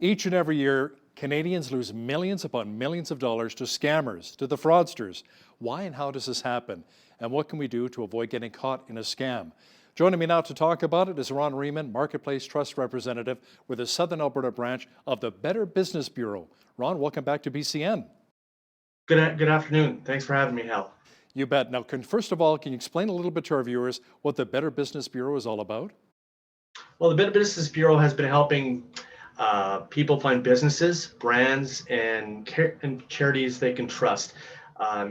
Each and every year, Canadians lose millions upon millions of dollars to scammers, to the fraudsters. Why and how does this happen? And what can we do to avoid getting caught in a scam? Joining me now to talk about it is Ron Riemann, Marketplace Trust Representative with the Southern Alberta branch of the Better Business Bureau. Ron, welcome back to BCN. Good afternoon. Thanks for having me, Hal. You bet. Now, first of all, can you explain a little bit to our viewers what the Better Business Bureau is all about? Well, the Better Business Bureau has been helping people find businesses, brands, and charities they can trust.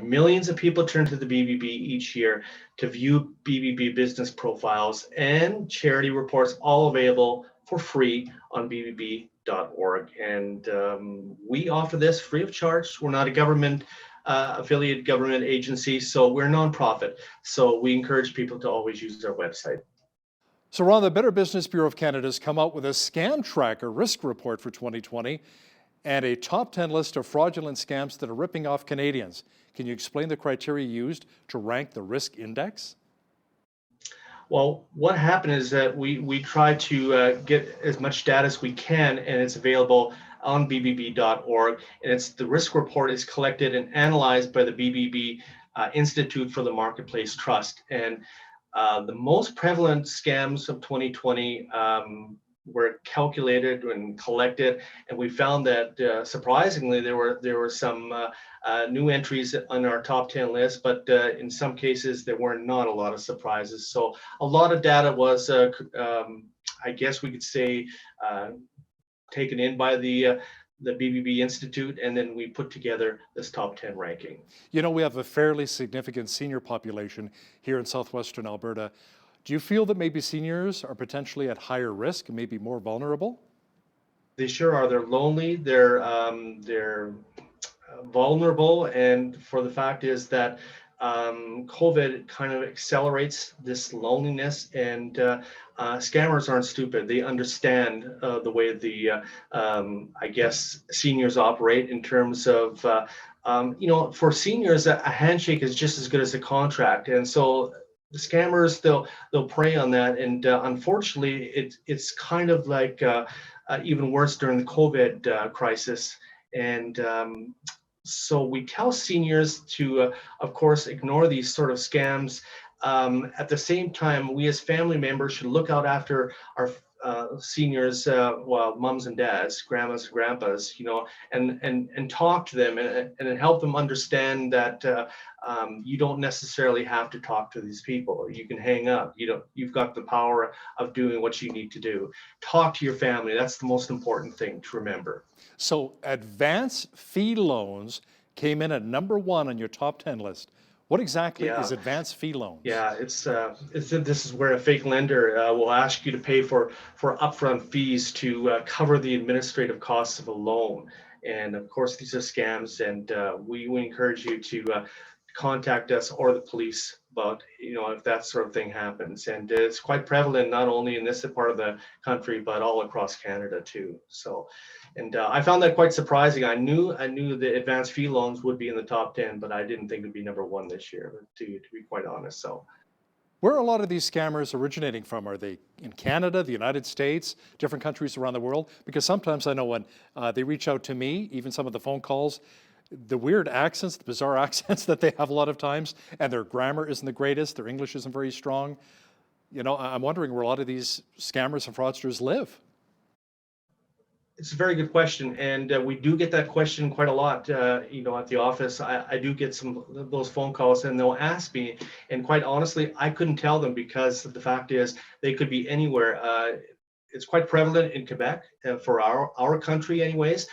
Millions of people turn to the BBB each year to view BBB business profiles and charity reports, all available for free on bbb.org. And we offer this free of charge. We're not a government affiliate government agency, so we're a nonprofit. So we encourage people to always use our website. So Ron, the Better Business Bureau of Canada has come out with a Scam Tracker risk report for 2020 and a top 10 list of fraudulent scams that are ripping off Canadians. Can you explain the criteria used to rank the risk index? Well, what happened is that we try to get as much data as we can, and it's available on bbb.org. And it's the risk report is collected and analyzed by the BBB Institute for the Marketplace Trust. And the most prevalent scams of 2020 were calculated and collected, and we found that surprisingly there were some new entries on our top 10 list, but in some cases there were not a lot of surprises. So a lot of data was, I guess we could say, taken in by the BBB Institute, and then we put together this top 10 ranking. You know, we have a fairly significant senior population here in southwestern Alberta. Do you feel that maybe seniors are potentially at higher risk, maybe more vulnerable? They sure are. They're lonely. They're vulnerable, and for the fact is that COVID kind of accelerates this loneliness, and scammers aren't stupid. They understand the way the I guess seniors operate in terms of for seniors a handshake is just as good as a contract, and so the scammers they'll prey on that, and unfortunately it's kind of like even worse during the COVID crisis, and so we tell seniors to, of course, ignore these sort of scams. At the same time, we as family members should look out after our seniors, moms and dads, grandmas and grandpas, and talk to them and help them understand that you don't necessarily have to talk to these people. You can hang up. You've got the power of doing what you need to do. Talk to your family. That's the most important thing to remember. So advance fee loans came in at number 1 on your top 10 list. What exactly is advance fee loans? Yeah, this is where a fake lender will ask you to pay for upfront fees to cover the administrative costs of a loan. And of course, these are scams, and we encourage you to contact us or the police about if that sort of thing happens. And it's quite prevalent not only in this part of the country but all across Canada too. So, and I found that quite surprising. I knew the advanced fee loans would be in the top 10, but I didn't think it'd be number 1 this year, to be quite honest. So, where are a lot of these scammers originating from? Are they in Canada, the United States, different countries around the world? Because sometimes I know when they reach out to me, even some of the phone calls, the weird accents, the bizarre accents that they have a lot of times, and their grammar isn't the greatest, their English isn't very strong. I'm wondering where a lot of these scammers and fraudsters live. It's a very good question, and we do get that question quite a lot. At the office, I do get some of those phone calls, and they'll ask me, and quite honestly, I couldn't tell them because the fact is they could be anywhere. It's quite prevalent in Quebec for our country anyways.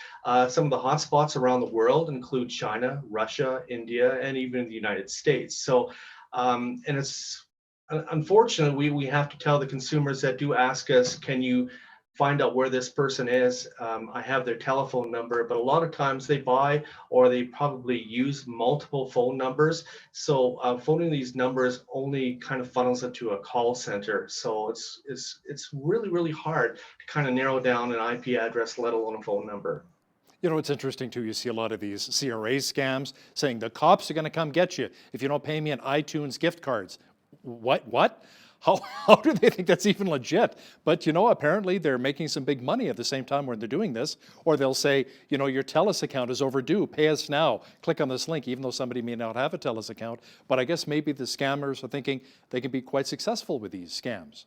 Some of the hotspots around the world include China, Russia, India, and even the United States. So, and it's unfortunately, we have to tell the consumers that do ask us, can you find out where this person is? I have their telephone number, but a lot of times they buy or they probably use multiple phone numbers. So phoning these numbers only kind of funnels it to a call center. So it's really, really hard to kind of narrow down an IP address, let alone a phone number. It's interesting too, you see a lot of these CRA scams saying the cops are going to come get you if you don't pay me in iTunes gift cards. What? how do they think that's even legit? But apparently they're making some big money at the same time when they're doing this. Or they'll say, your TELUS account is overdue. Pay us now. Click on this link, even though somebody may not have a TELUS account. But I guess maybe the scammers are thinking they can be quite successful with these scams.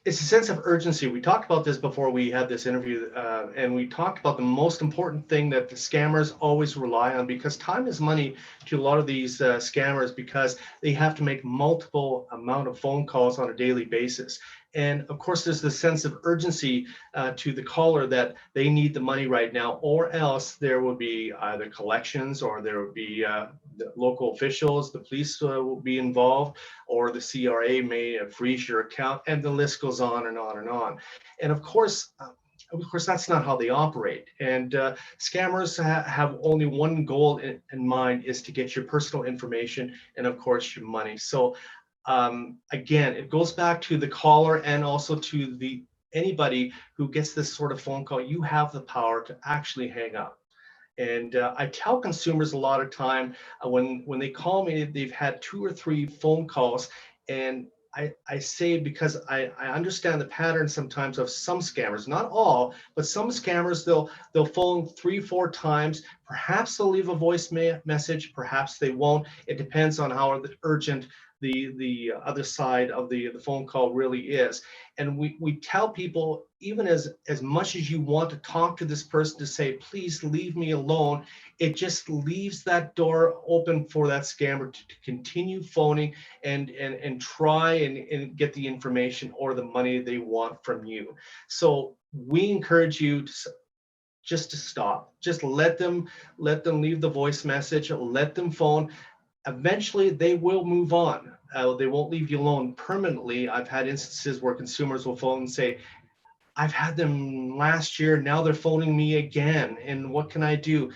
It's a sense of urgency. We talked about this before we had this interview, and we talked about the most important thing that the scammers always rely on, because time is money to a lot of these scammers, because they have to make multiple amount of phone calls on a daily basis. And of course, there's the sense of urgency to the caller that they need the money right now, or else there will be either collections, or there will be the local officials, the police will be involved, or the CRA may freeze your account, and the list goes on and on and on. And of course, that's not how they operate. And scammers have only one goal in mind, is to get your personal information and, of course, your money. So again, it goes back to the caller, and also to anybody who gets this sort of phone call. You have the power to actually hang up. And I tell consumers a lot of time, when they call me, they've had 2 or 3 phone calls, and I say, because I understand the pattern sometimes of some scammers, not all, but some scammers, they'll phone 3, 4 times. Perhaps they'll leave a voice message, perhaps they won't. It depends on how urgent the other side of the phone call really is. And we tell people, even as much as you want to talk to this person to say, please leave me alone, it just leaves that door open for that scammer to continue phoning and try and get the information or the money they want from you. So we encourage you just to stop. Just let them leave the voice message, let them phone. Eventually they will move on. They won't leave you alone permanently. I've had instances where consumers will phone and say, I've had them last year, now they're phoning me again, and what can I do?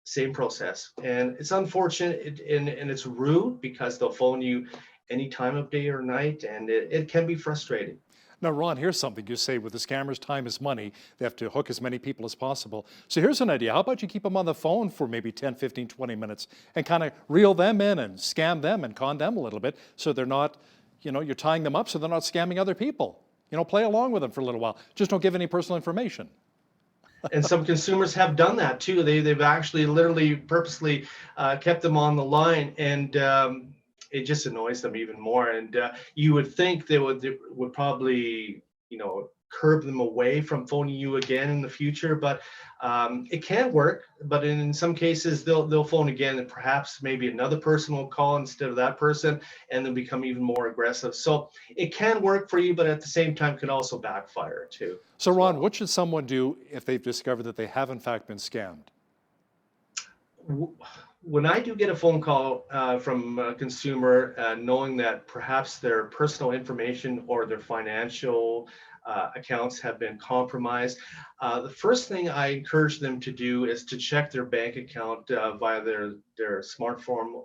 Same process. And it's unfortunate, and it's rude, because they'll phone you any time of day or night, and it can be frustrating. Now, Ron, here's something you say: with the scammers, time is money. They have to hook as many people as possible. So here's an idea. How about you keep them on the phone for maybe 10, 15, 20 minutes and kind of reel them in and scam them and con them a little bit, so they're not, you're tying them up so they're not scamming other people. Play along with them for a little while. Just don't give any personal information. And some consumers have done that too. They've actually literally purposely kept them on the line, and it just annoys them even more. And you would think they would probably, curb them away from phoning you again in the future, but it can work. But in some cases, they'll phone again, and perhaps maybe another person will call instead of that person, and they'll become even more aggressive. So it can work for you, but at the same time can also backfire too. So Ron, what should someone do if they've discovered that they have in fact been scammed? When I do get a phone call from a consumer, knowing that perhaps their personal information or their financial accounts have been compromised, the first thing I encourage them to do is to check their bank account via their smartphone,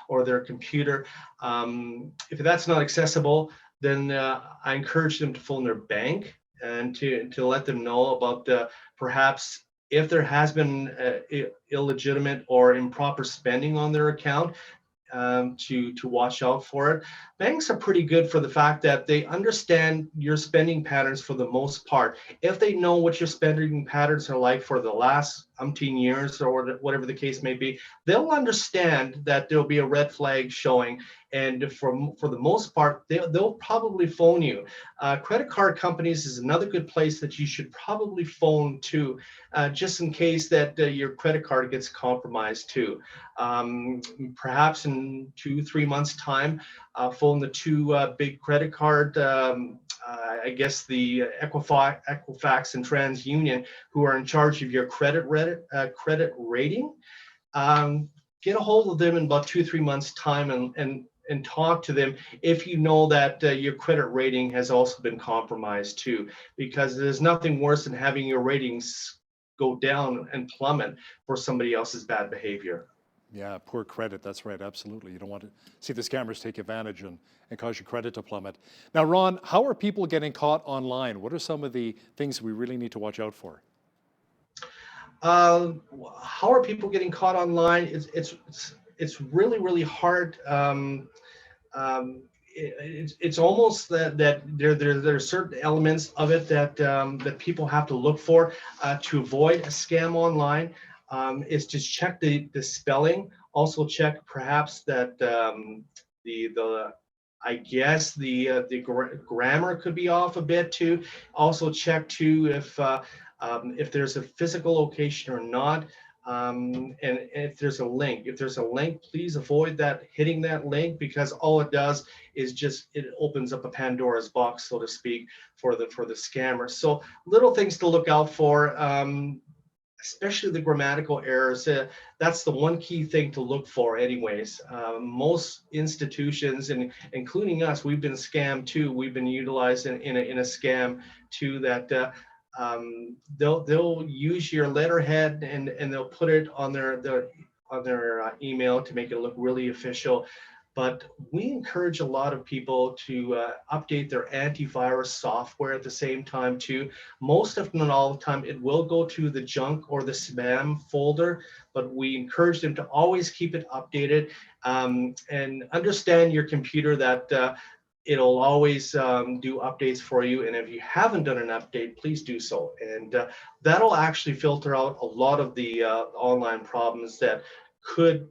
or their computer. If that's not accessible, then I encourage them to phone their bank and to let them know about perhaps if there has been illegitimate or improper spending on their account, to watch out for it. Banks are pretty good for the fact that they understand your spending patterns for the most part. If they know what your spending patterns are like for the last umpteen years, or whatever the case may be, they'll understand that there'll be a red flag showing. And for the most part, they'll probably phone you. Credit card companies is another good place that you should probably phone to, just in case that your credit card gets compromised too. Perhaps in 2-3 months' time, phone the 2 big credit card, I guess the Equifax and TransUnion, who are in charge of your credit rating. Get a hold of them in about 2-3 months' time, and talk to them if you know that your credit rating has also been compromised too, because there's nothing worse than having your ratings go down and plummet for somebody else's bad behavior. Yeah, poor credit. That's right. Absolutely. You don't want to see the scammers take advantage and cause your credit to plummet. Now, Ron, how are people getting caught online? What are some of the things we really need to watch out for? How are people getting caught online? It's really, really hard. it's almost that there are certain elements of it that people have to look for to avoid a scam online. Is just check the spelling. Also check perhaps that the I guess the grammar could be off a bit too. Also check too if there's a physical location or not. And if there's a link, please avoid hitting that link, because all it does is just it opens up a Pandora's box, so to speak, for the scammer. So little things to look out for. Especially the grammatical errors. That's the one key thing to look for anyways. Most institutions, and including us, we've been scammed too. We've been utilized in a scam too, that they'll use your letterhead and they'll put it on their email to make it look really official. But we encourage a lot of people to update their antivirus software at the same time too. Most of them, not all the time, it will go to the junk or the spam folder, but we encourage them to always keep it updated, and understand your computer that it'll always do updates for you. And if you haven't done an update, please do so. And that'll actually filter out a lot of the online problems that could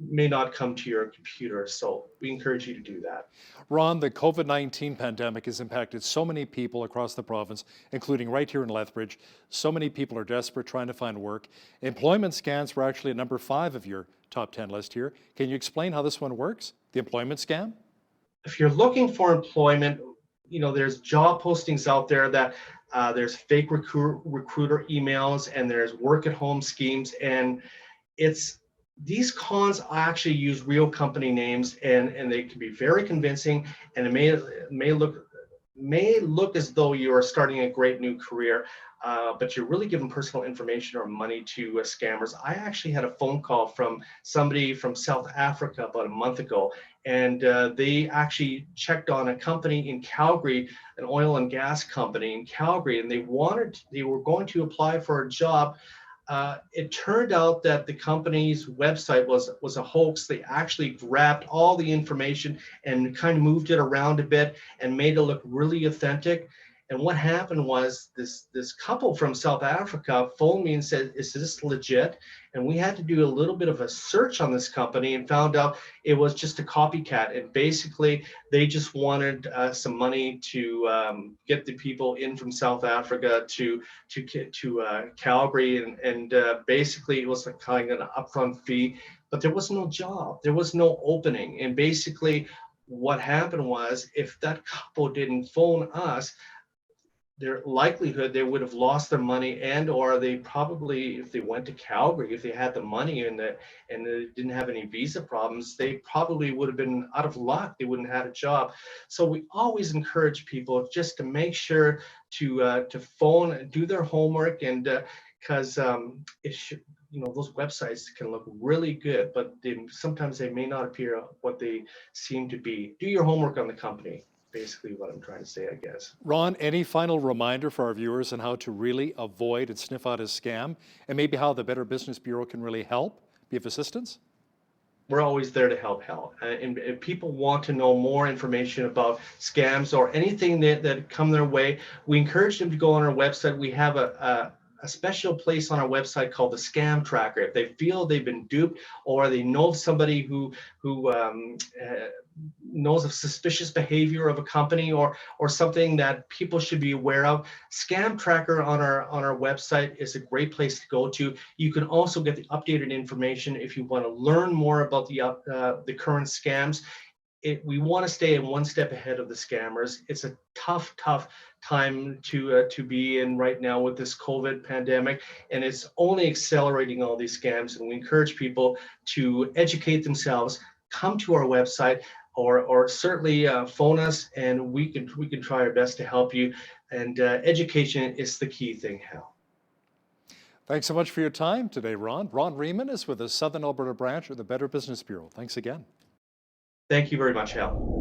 may not come to your computer. So we encourage you to do that. Ron, the COVID-19 pandemic has impacted so many people across the province, including right here in Lethbridge. So many people are desperate trying to find work. Employment scams were actually at number 5 of your top 10 list here. Can you explain how this one works, the employment scam? If you're looking for employment, there's job postings out there that there's fake recruiter emails, and there's work at home schemes, and these cons actually use real company names, and they can be very convincing, and it may look as though you are starting a great new career, but you're really giving personal information or money to scammers. I actually had a phone call from somebody from South Africa about a month ago, and they actually checked on a company in Calgary, an oil and gas company in Calgary, and they were going to apply for a job. It turned out that the company's website was a hoax. They actually grabbed all the information and kind of moved it around a bit and made it look really authentic. And what happened was this couple from South Africa phoned me and said, "Is this legit?" And we had to do a little bit of a search on this company and found out it was just a copycat. And basically, they just wanted some money to get the people in from South Africa to Calgary, and basically it was a kind of an upfront fee. But there was no job, there was no opening, and basically what happened was, if that couple didn't phone us, their likelihood they would have lost their money, and or they probably, if they went to Calgary, if they had the money and they didn't have any visa problems, they probably would have been out of luck. They wouldn't have had a job. So we always encourage people just to make sure to phone and do their homework, and because it should, those websites can look really good, but sometimes they may not appear what they seem to be. Do your homework on the company. Basically what I'm trying to say, I guess. Ron, any final reminder for our viewers on how to really avoid and sniff out a scam, and maybe how the Better Business Bureau can really help, be of assistance? We're always there to help. And if people want to know more information about scams or anything that come their way, we encourage them to go on our website. We have a special place on our website called the Scam Tracker. If they feel they've been duped, or they know somebody who knows of suspicious behavior of a company or something that people should be aware of, Scam Tracker on our website is a great place to go to. You can also get the updated information if you want to learn more about the current scams. We want to stay one step ahead of the scammers. It's a tough time to be in right now with this COVID pandemic, and it's only accelerating all these scams. And we encourage people to educate themselves, come to our website, or certainly phone us, and we can try our best to help you. And education is the key thing, Hal. Thanks so much for your time today, Ron. Ron Riemann is with the Southern Alberta branch of the Better Business Bureau. Thanks again. Thank you very much, Hal.